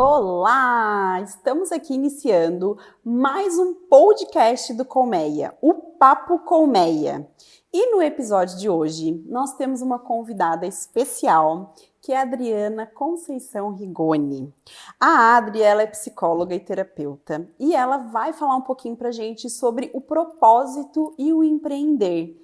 Olá! Estamos aqui iniciando mais um podcast do Colmeia, o Papo Colmeia. E no episódio de hoje, nós temos uma convidada especial, que é a Adriana Conceição Rigoni. A Adri, ela é psicóloga e terapeuta, e ela vai falar um pouquinho pra gente sobre o propósito e o empreender.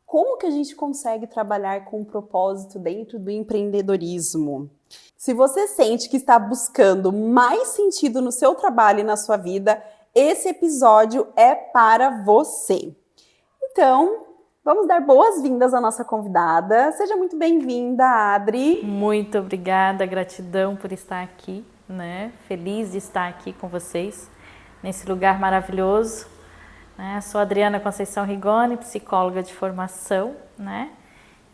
Como que a gente consegue trabalhar com o propósito dentro do empreendedorismo? Se você sente que está buscando mais sentido no seu trabalho e na sua vida, esse episódio é para você. Então, vamos dar boas-vindas à nossa convidada. Seja muito bem-vinda, Adri. Muito obrigada, gratidão por estar aqui, né? Feliz de estar aqui com vocês, nesse lugar maravilhoso. Né? Sou Adriana Conceição Rigoni, psicóloga de formação, né?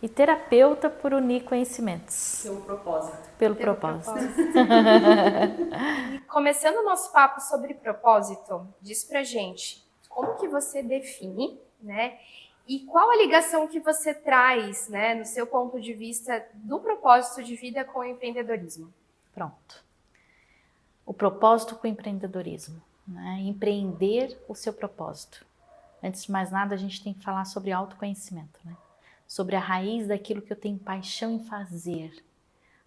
E terapeuta por unir conhecimentos. Pelo propósito. Pelo propósito. E começando o nosso papo sobre propósito, diz pra gente como que você define, né? E qual a ligação que você traz, né, no seu ponto de vista do propósito de vida com o empreendedorismo? Pronto. O propósito com o empreendedorismo, né? Empreender o seu propósito. Antes de mais nada, a gente tem que falar sobre autoconhecimento, né? Sobre a raiz daquilo que eu tenho paixão em fazer,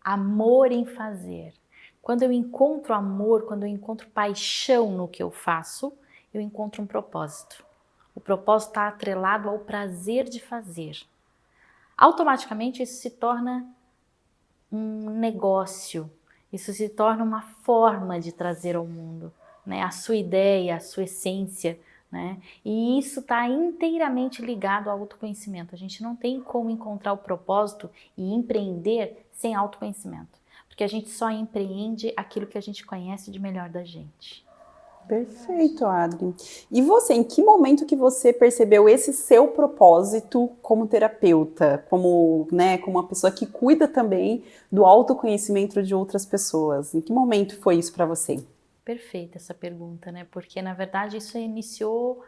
amor em fazer. Quando eu encontro amor, quando eu encontro paixão no que eu faço, eu encontro um propósito. O propósito está atrelado ao prazer de fazer. Automaticamente isso se torna um negócio, isso se torna uma forma de trazer ao mundo, né? A sua ideia, a sua essência, né? E isso está inteiramente ligado ao autoconhecimento. A gente não tem como encontrar o propósito e empreender sem autoconhecimento, porque a gente só empreende aquilo que a gente conhece de melhor da gente. Perfeito, Adri. E você, em que momento que você percebeu esse seu propósito como terapeuta, como, né, como uma pessoa que cuida também do autoconhecimento de outras pessoas? Em que momento foi isso para você? Perfeita essa pergunta, né? Porque na verdade isso iniciou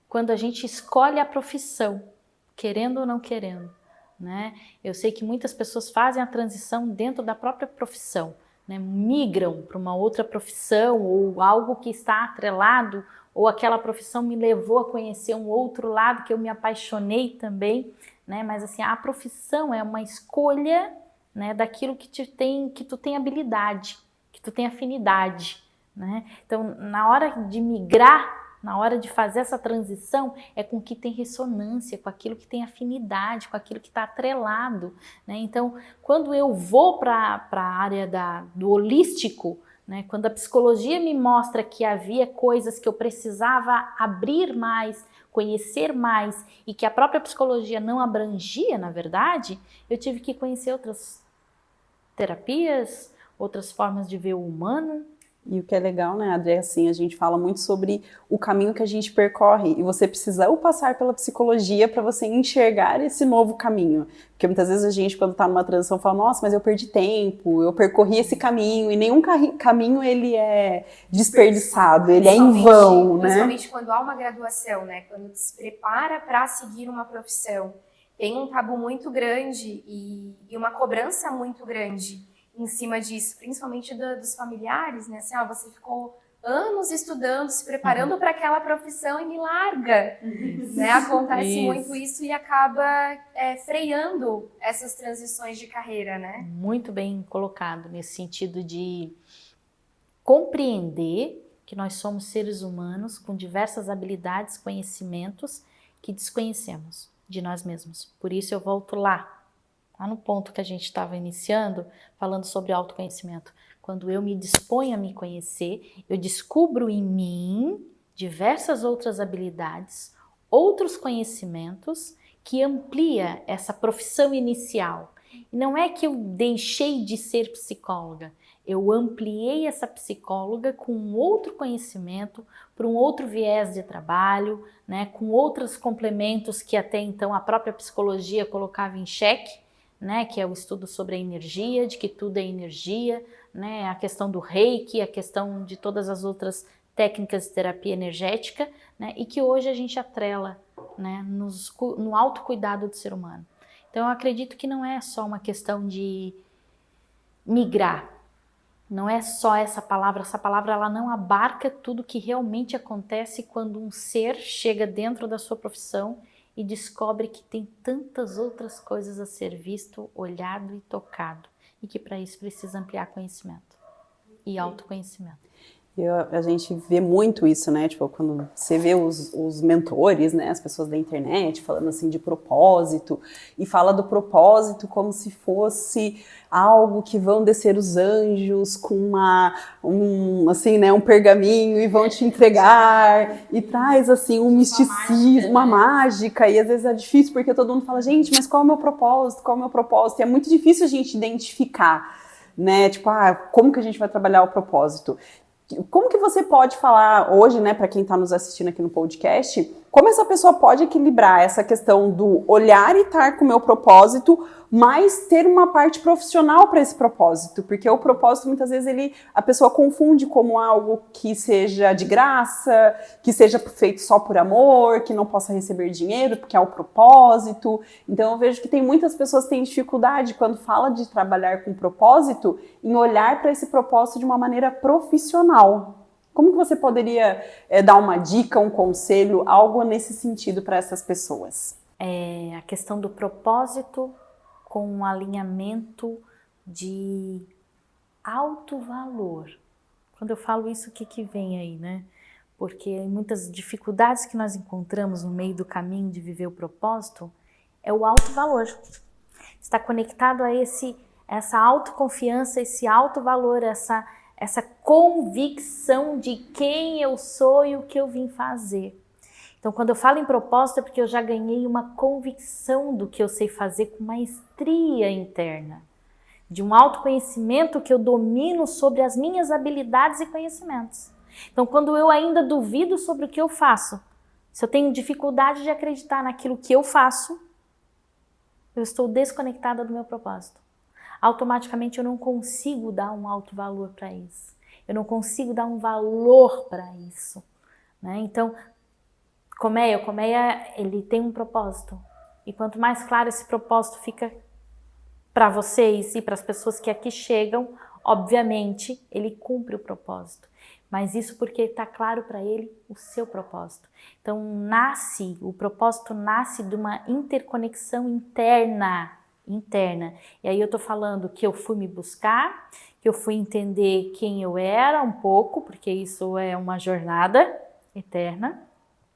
quando a gente escolhe a profissão, querendo ou não querendo, né? Eu sei que muitas pessoas fazem a transição dentro da própria profissão, né? Migram para uma outra profissão ou algo que está atrelado, ou aquela profissão me levou a conhecer um outro lado que eu me apaixonei também, né? Mas assim, a profissão é uma escolha, né, daquilo que tu tem habilidade, que tu tem afinidade, né? Então, na hora de migrar, na hora de fazer essa transição, é com o que tem ressonância, com aquilo que tem afinidade, com aquilo que está atrelado, né? Então, quando eu vou para a área do holístico, né? Quando a psicologia me mostra que havia coisas que eu precisava abrir mais, conhecer mais, e que a própria psicologia não abrangia, na verdade, eu tive que conhecer outras terapias, outras formas de ver o humano. E o que é legal, né, Adri, assim, a gente fala muito sobre o caminho que a gente percorre e você precisa passar pela psicologia para você enxergar esse novo caminho. Porque muitas vezes a gente, quando está numa transição, fala, nossa, mas eu perdi tempo, eu percorri esse caminho, e nenhum caminho ele é desperdiçado, ele é em vão, né? Principalmente quando há uma graduação, né, quando se prepara para seguir uma profissão, tem um tabu muito grande e uma cobrança muito grande em cima disso, principalmente dos familiares, né? Assim, você ficou anos estudando, se preparando para aquela profissão e me larga, né? Acontece muito isso e acaba freando essas transições de carreira, né? Muito bem colocado, nesse sentido de compreender que nós somos seres humanos com diversas habilidades, conhecimentos que desconhecemos de nós mesmos. Por isso eu volto lá no ponto que a gente estava iniciando, falando sobre autoconhecimento. Quando eu me disponho a me conhecer, eu descubro em mim diversas outras habilidades, outros conhecimentos que amplia essa profissão inicial. E não é que eu deixei de ser psicóloga, eu ampliei essa psicóloga com um outro conhecimento, por um outro viés de trabalho, né, com outros complementos que até então a própria psicologia colocava em xeque, né, que é o estudo sobre a energia, de que tudo é energia, né, a questão do reiki, a questão de todas as outras técnicas de terapia energética, né, e que hoje a gente atrela, né, no autocuidado do ser humano. Então eu acredito que não é só uma questão de migrar, Não é só essa palavra ela não abarca tudo que realmente acontece quando um ser chega dentro da sua profissão e descobre que tem tantas outras coisas a ser visto, olhado e tocado, e que para isso precisa ampliar conhecimento e autoconhecimento. A gente vê muito isso, né? Tipo, quando você vê os mentores, né? As pessoas da internet falando assim de propósito, e fala do propósito como se fosse algo que vão descer os anjos com assim, né, um pergaminho e vão te entregar, e traz assim um misticismo, uma mágica, e às vezes é difícil porque todo mundo fala, gente, mas qual é o meu propósito? Qual é o meu propósito? E é muito difícil a gente identificar, né? Tipo, como que a gente vai trabalhar o propósito? Como que você pode falar hoje, né, para quem está nos assistindo aqui no podcast, como essa pessoa pode equilibrar essa questão do olhar e estar com o meu propósito, mas ter uma parte profissional para esse propósito? Porque o propósito, muitas vezes, a pessoa confunde como algo que seja de graça, que seja feito só por amor, que não possa receber dinheiro, porque é o propósito. Então, eu vejo que tem muitas pessoas que têm dificuldade, quando fala de trabalhar com propósito, em olhar para esse propósito de uma maneira profissional. Como que você poderia dar uma dica, um conselho, algo nesse sentido para essas pessoas? A questão do propósito com um alinhamento de alto valor. Quando eu falo isso, o que vem aí, né? Porque muitas dificuldades que nós encontramos no meio do caminho de viver o propósito é o alto valor. Está conectado a essa autoconfiança, esse alto valor, essa convicção de quem eu sou e o que eu vim fazer. Então, quando eu falo em propósito, é porque eu já ganhei uma convicção do que eu sei fazer com maestria interna, de um autoconhecimento que eu domino sobre as minhas habilidades e conhecimentos. Então, quando eu ainda duvido sobre o que eu faço, se eu tenho dificuldade de acreditar naquilo que eu faço, eu estou desconectada do meu propósito. Automaticamente eu não consigo dar um alto valor para isso. Eu não consigo dar um valor para isso, né? Então, o Colmeia, ele tem um propósito. E quanto mais claro esse propósito fica para vocês e para as pessoas que aqui chegam, obviamente, ele cumpre o propósito. Mas isso porque está claro para ele o seu propósito. Então, o propósito nasce de uma interconexão interna. E aí eu estou falando que eu fui me buscar, que eu fui entender quem eu era um pouco, porque isso é uma jornada eterna,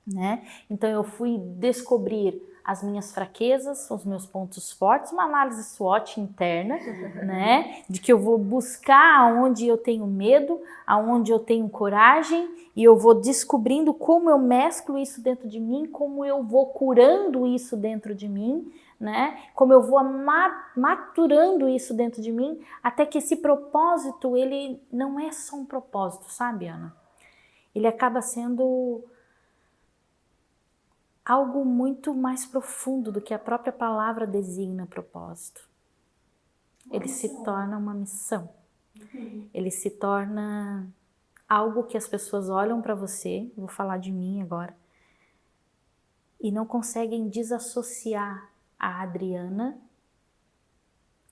né? Então eu fui descobrir as minhas fraquezas, os meus pontos fortes, uma análise SWOT interna, né? De que eu vou buscar aonde eu tenho medo, aonde eu tenho coragem, e eu vou descobrindo como eu mesclo isso dentro de mim, como eu vou curando isso dentro de mim, né? Como eu vou maturando isso dentro de mim, até que esse propósito, ele não é só um propósito, sabe, Ana? Ele acaba sendo algo muito mais profundo do que a própria palavra designa propósito. Ele se torna uma missão. Ele se torna algo que as pessoas olham para você, vou falar de mim agora, e não conseguem desassociar a Adriana,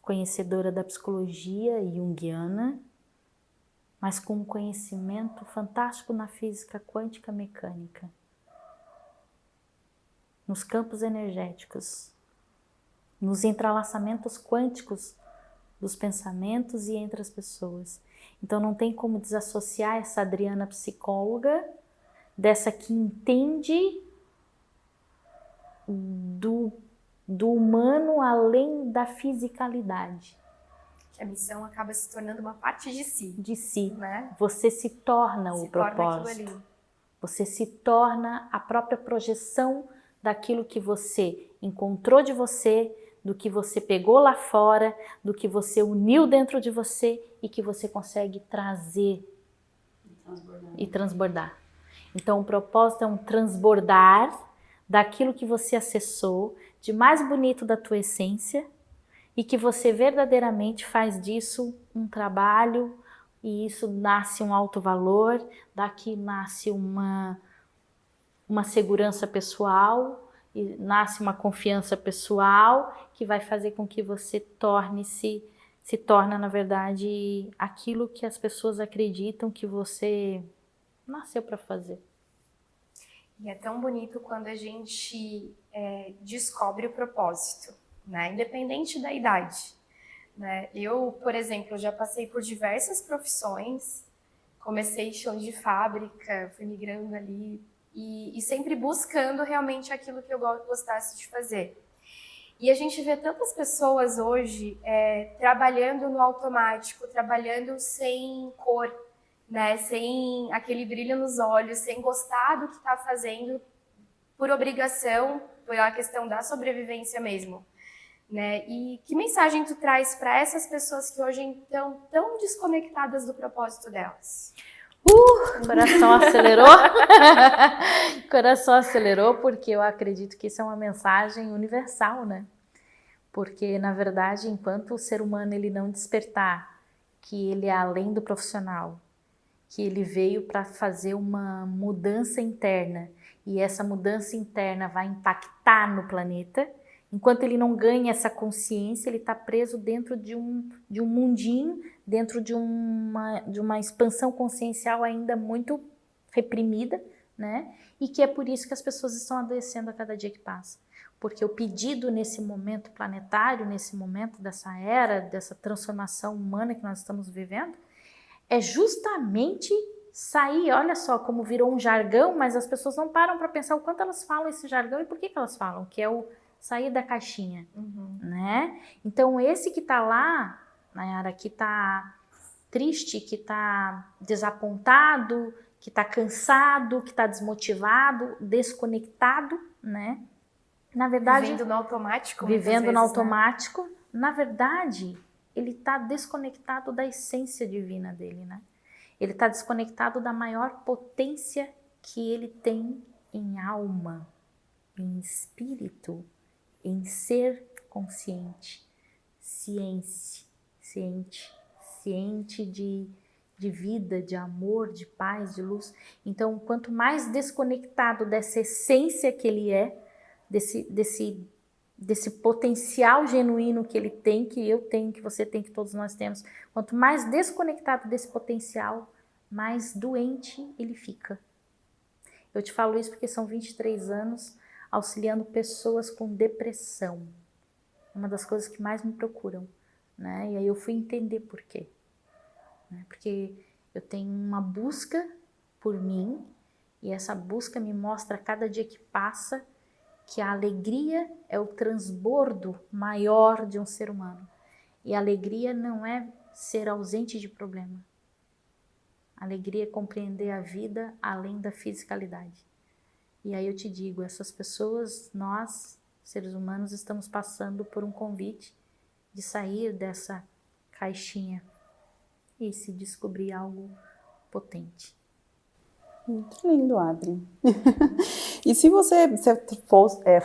conhecedora da psicologia junguiana, mas com um conhecimento fantástico na física quântica mecânica, nos campos energéticos, nos entrelaçamentos quânticos dos pensamentos e entre as pessoas. Então não tem como desassociar essa Adriana psicóloga dessa que entende do humano além da fisicalidade. Que a missão acaba se tornando uma parte de si. De si. Né? Você se torna o propósito. Você se torna a própria projeção daquilo que você encontrou de você, do que você pegou lá fora, do que você uniu dentro de você e que você consegue trazer e transbordar. Então o propósito é um transbordar daquilo que você acessou, de mais bonito da tua essência, e que você verdadeiramente faz disso um trabalho, e isso nasce um alto valor, daqui nasce uma segurança pessoal, e nasce uma confiança pessoal, que vai fazer com que você torne-se se torna, na verdade, aquilo que as pessoas acreditam que você nasceu para fazer. E é tão bonito quando a gente descobre o propósito, né? Independente da idade, né? Eu, por exemplo, já passei por diversas profissões, comecei em chão de fábrica, fui migrando ali e sempre buscando realmente aquilo que eu gostasse de fazer. E a gente vê tantas pessoas hoje trabalhando no automático, trabalhando sem cor, né? Sem aquele brilho nos olhos, sem gostar do que está fazendo, por obrigação, pela questão da sobrevivência mesmo. Né? E que mensagem tu traz para essas pessoas que hoje estão tão desconectadas do propósito delas? Coração acelerou. Coração acelerou, porque eu acredito que isso é uma mensagem universal, né? Porque, na verdade, enquanto o ser humano ele não despertar que ele é além do profissional, que ele veio para fazer uma mudança interna, e essa mudança interna vai impactar no planeta, enquanto ele não ganha essa consciência, ele está preso dentro de um mundinho, dentro de uma expansão consciencial ainda muito reprimida, né? E que é por isso que as pessoas estão adoecendo a cada dia que passa. Porque o pedido nesse momento planetário, nesse momento dessa era, dessa transformação humana que nós estamos vivendo, é justamente sair, olha só como virou um jargão, mas as pessoas não param para pensar o quanto elas falam esse jargão e por que elas falam, que é o sair da caixinha, né? Então esse que tá lá, Nayara, que tá triste, que tá desapontado, que tá cansado, que tá desmotivado, desconectado, né? Na verdade, vivendo no automático, vivendo no vezes, automático, né? Na verdade, ele está desconectado da essência divina dele, né? Ele está desconectado da maior potência que ele tem em alma, em espírito, em ser consciente, ciente de vida, de amor, de paz, de luz. Então, quanto mais desconectado dessa essência que ele é, desse potencial genuíno que ele tem, que eu tenho, que você tem, que todos nós temos, quanto mais desconectado desse potencial, mais doente ele fica. Eu te falo isso porque são 23 anos auxiliando pessoas com depressão. Uma das coisas que mais me procuram, né? E aí eu fui entender por quê. Né? Porque eu tenho uma busca por mim, e essa busca me mostra a cada dia que passa que a alegria é o transbordo maior de um ser humano. E a alegria não é ser ausente de problema. A alegria é compreender a vida além da fisicalidade. E aí eu te digo, essas pessoas, nós, seres humanos, estamos passando por um convite de sair dessa caixinha e se descobrir algo potente. Muito lindo, Adri. E se você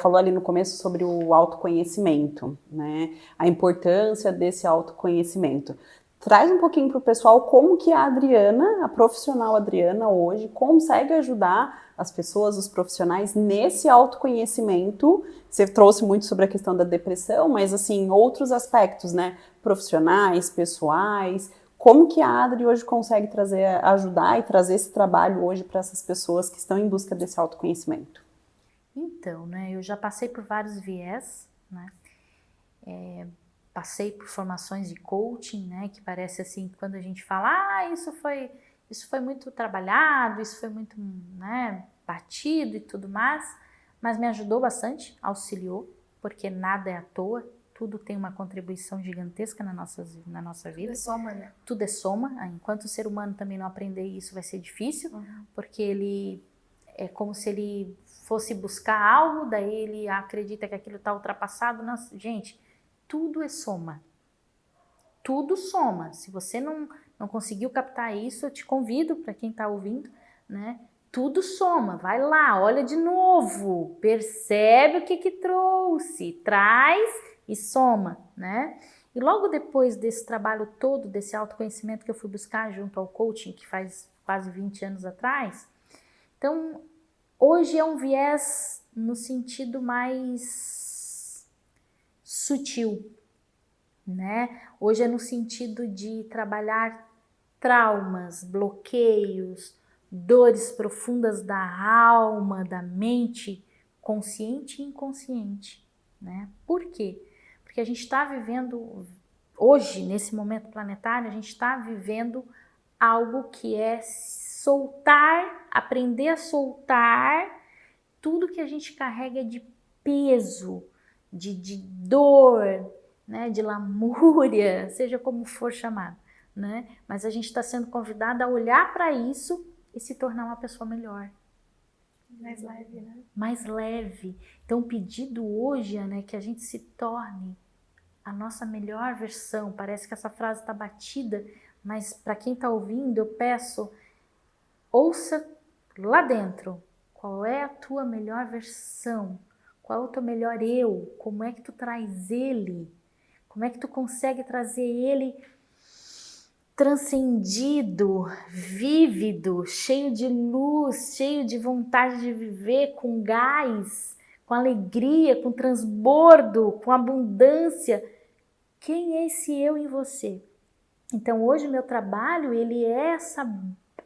falou ali no começo sobre o autoconhecimento, né? A importância desse autoconhecimento. Traz um pouquinho para o pessoal como que a Adriana, a profissional Adriana hoje, consegue ajudar as pessoas, os profissionais, nesse autoconhecimento. Você trouxe muito sobre a questão da depressão, mas assim, outros aspectos, né? Profissionais, pessoais. Como que a Adri hoje consegue ajudar e trazer esse trabalho hoje para essas pessoas que estão em busca desse autoconhecimento? Então, né, eu já passei por vários viés, né? Passei por formações de coaching, né, que parece assim, quando a gente fala, isso foi muito trabalhado, isso foi muito, né, batido e tudo mais, mas me ajudou bastante, auxiliou, porque nada é à toa, tudo tem uma contribuição gigantesca na nossa vida. Tudo é soma, né? Tudo é soma. Enquanto o ser humano também não aprender isso, vai ser difícil, porque ele é como se ele fosse buscar algo, daí ele acredita que aquilo está ultrapassado. Nossa, gente, tudo é soma. Tudo soma. Se você não conseguiu captar isso, eu te convido, para quem está ouvindo, né? Tudo soma. Vai lá, olha de novo, percebe o que trouxe, traz e soma, né? E logo depois desse trabalho todo, desse autoconhecimento que eu fui buscar junto ao coaching, que faz quase 20 anos atrás, então, hoje é um viés no sentido mais sutil, né? Hoje é no sentido de trabalhar traumas, bloqueios, dores profundas da alma, da mente, consciente e inconsciente, né? Por quê? Porque a gente está vivendo, hoje, nesse momento planetário, a gente está vivendo algo que é soltar, aprender a soltar tudo que a gente carrega de peso, de dor, né? De lamúria, seja como for chamado, né? Mas a gente está sendo convidada a olhar para isso e se tornar uma pessoa melhor. Mais leve, né? Mais leve. Então o pedido hoje é, né, que a gente se torne a nossa melhor versão. Parece que essa frase está batida, mas para quem está ouvindo, eu peço, ouça lá dentro. Qual é a tua melhor versão? Qual é o teu melhor eu? Como é que tu traz ele? Como é que tu consegue trazer ele transcendido, vívido, cheio de luz, cheio de vontade de viver, com gás, com alegria, com transbordo, com abundância? Quem é esse eu em você? Então hoje o meu trabalho, ele é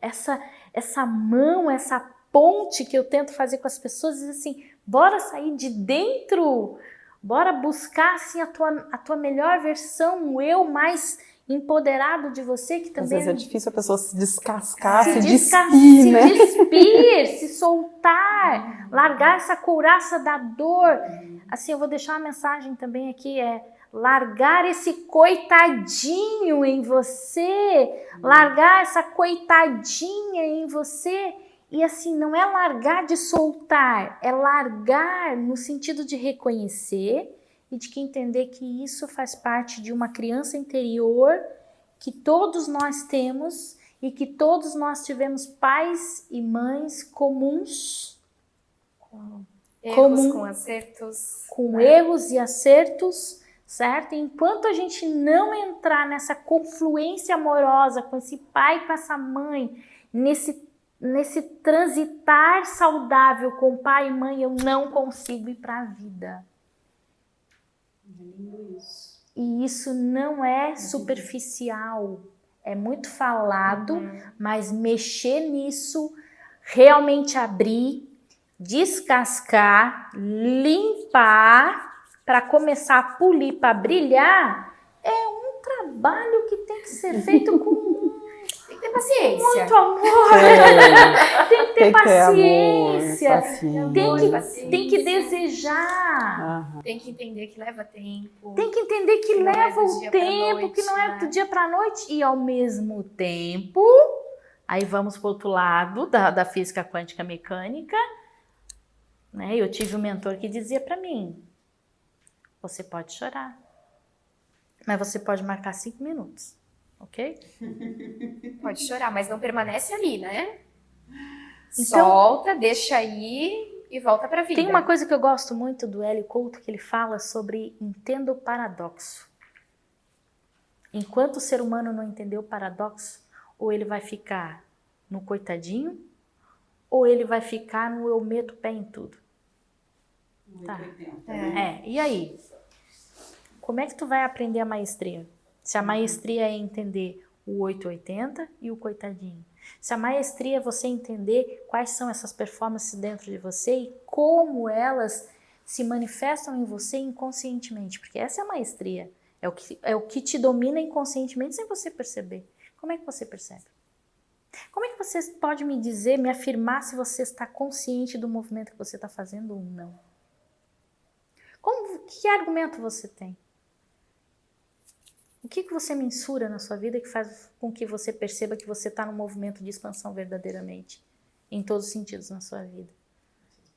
essa mão, essa ponte que eu tento fazer com as pessoas, dizer assim, bora sair de dentro, bora buscar assim a tua melhor versão, o eu mais empoderado de você, que também... Às vezes é difícil a pessoa se descascar, se despir, se soltar, largar essa couraça da dor. Assim, eu vou deixar uma mensagem também aqui, largar esse coitadinho em você, largar essa coitadinha em você. E assim, não é largar de soltar, é largar no sentido de reconhecer e de que entender que isso faz parte de uma criança interior que todos nós temos e que todos nós tivemos pais e mães comuns, Com acertos. Com erros e acertos, certo? E enquanto a gente não entrar nessa confluência amorosa com esse pai e com essa mãe, nesse transitar saudável com pai e mãe, eu não consigo ir para a vida. E isso não é superficial, é muito falado, mas mexer nisso, realmente abrir, descascar, limpar, para começar a polir, para brilhar, é um trabalho que tem que ser feito com ter paciência. Muito amor. Tem que ter paciência. Tem que desejar. Tem que entender que leva tempo. Tem que entender que leva o tempo, que não é do dia para a noite. E ao mesmo tempo, aí vamos para o outro lado da física quântica mecânica. Né? Eu tive um mentor que dizia para mim, você pode chorar, mas você pode marcar 5 minutos. Ok? Pode chorar, mas não permanece ali, né? Então, solta, deixa aí e volta pra vida. Tem uma coisa que eu gosto muito do Hélio Couto, que ele fala sobre entenda o paradoxo. Enquanto o ser humano não entender o paradoxo, ou ele vai ficar no coitadinho, ou ele vai ficar no eu meto o pé em tudo. Tá. E aí? Como é que tu vai aprender a maestria? Se a maestria é entender o 880 e o coitadinho. Se a maestria é você entender quais são essas performances dentro de você e como elas se manifestam em você inconscientemente. Porque essa é a maestria. É o que te domina inconscientemente sem você perceber. Como é que você percebe? Como é que você pode me dizer, me afirmar se você está consciente do movimento que você está fazendo ou não? Que argumento você tem? O que você mensura na sua vida que faz com que você perceba que você está num movimento de expansão verdadeiramente? Em todos os sentidos na sua vida.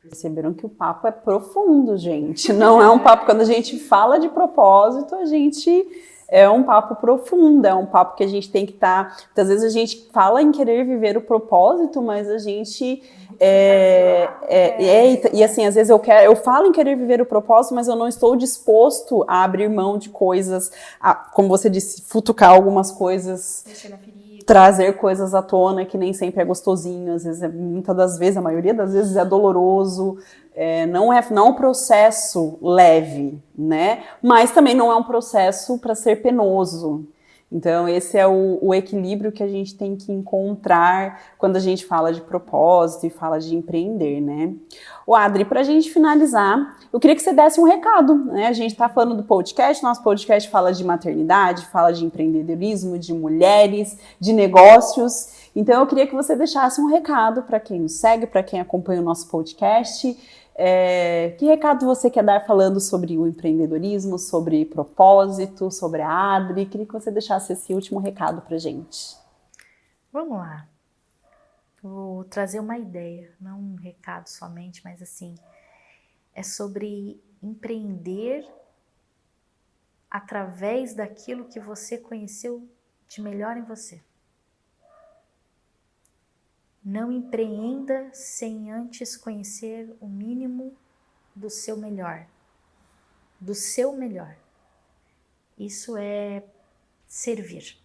Perceberam que o papo é profundo, gente. Não é um papo, quando a gente fala de propósito, a gente... É um papo profundo, é um papo que a gente tem que estar... Muitas vezes a gente fala em querer viver o propósito, mas a gente... E assim, às vezes eu falo em querer viver o propósito, mas eu não estou disposto a abrir mão de coisas, como você disse, futucar algumas coisas... trazer coisas à tona que nem sempre é gostosinho, às vezes muitas das vezes, a maioria das vezes é doloroso, não é um processo leve, né? Mas também não é um processo para ser penoso. Então, esse é o equilíbrio que a gente tem que encontrar quando a gente fala de propósito e fala de empreender, né? Ô, Adri, para a gente finalizar, eu queria que você desse um recado, né? A gente está falando do podcast, nosso podcast fala de maternidade, fala de empreendedorismo, de mulheres, de negócios. Então, eu queria que você deixasse um recado para quem nos segue, para quem acompanha o nosso podcast. Que recado você quer dar falando sobre o empreendedorismo, sobre propósito, sobre a Adri? Queria que você deixasse esse último recado pra gente. Vamos lá. Vou trazer uma ideia, não um recado somente, mas assim, é sobre empreender através daquilo que você conheceu de melhor em você. Não empreenda sem antes conhecer o mínimo do seu melhor. Do seu melhor. Isso é servir.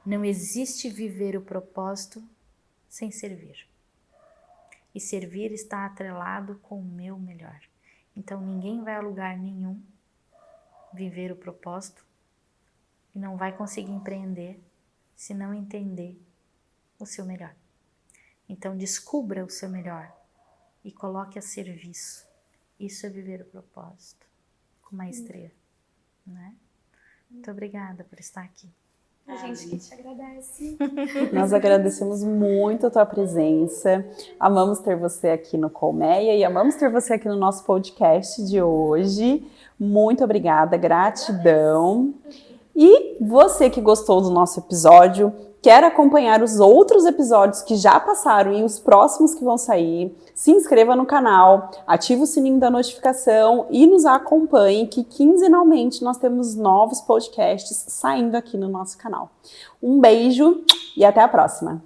Não existe viver o propósito sem servir. E servir está atrelado com o meu melhor. Então ninguém vai a lugar nenhum viver o propósito e não vai conseguir empreender se não entender o seu melhor. Então descubra o seu melhor e coloque a serviço. Isso é viver o propósito com maestria, né? Muito obrigada por estar aqui. A gente que te agradece. Nós agradecemos muito a tua presença. Amamos ter você aqui no Colmeia e amamos ter você aqui no nosso podcast de hoje. Muito obrigada, gratidão. E você que gostou do nosso episódio, quer acompanhar os outros episódios que já passaram e os próximos que vão sair, se inscreva no canal, ative o sininho da notificação e nos acompanhe, que quinzenalmente nós temos novos podcasts saindo aqui no nosso canal. Um beijo e até a próxima!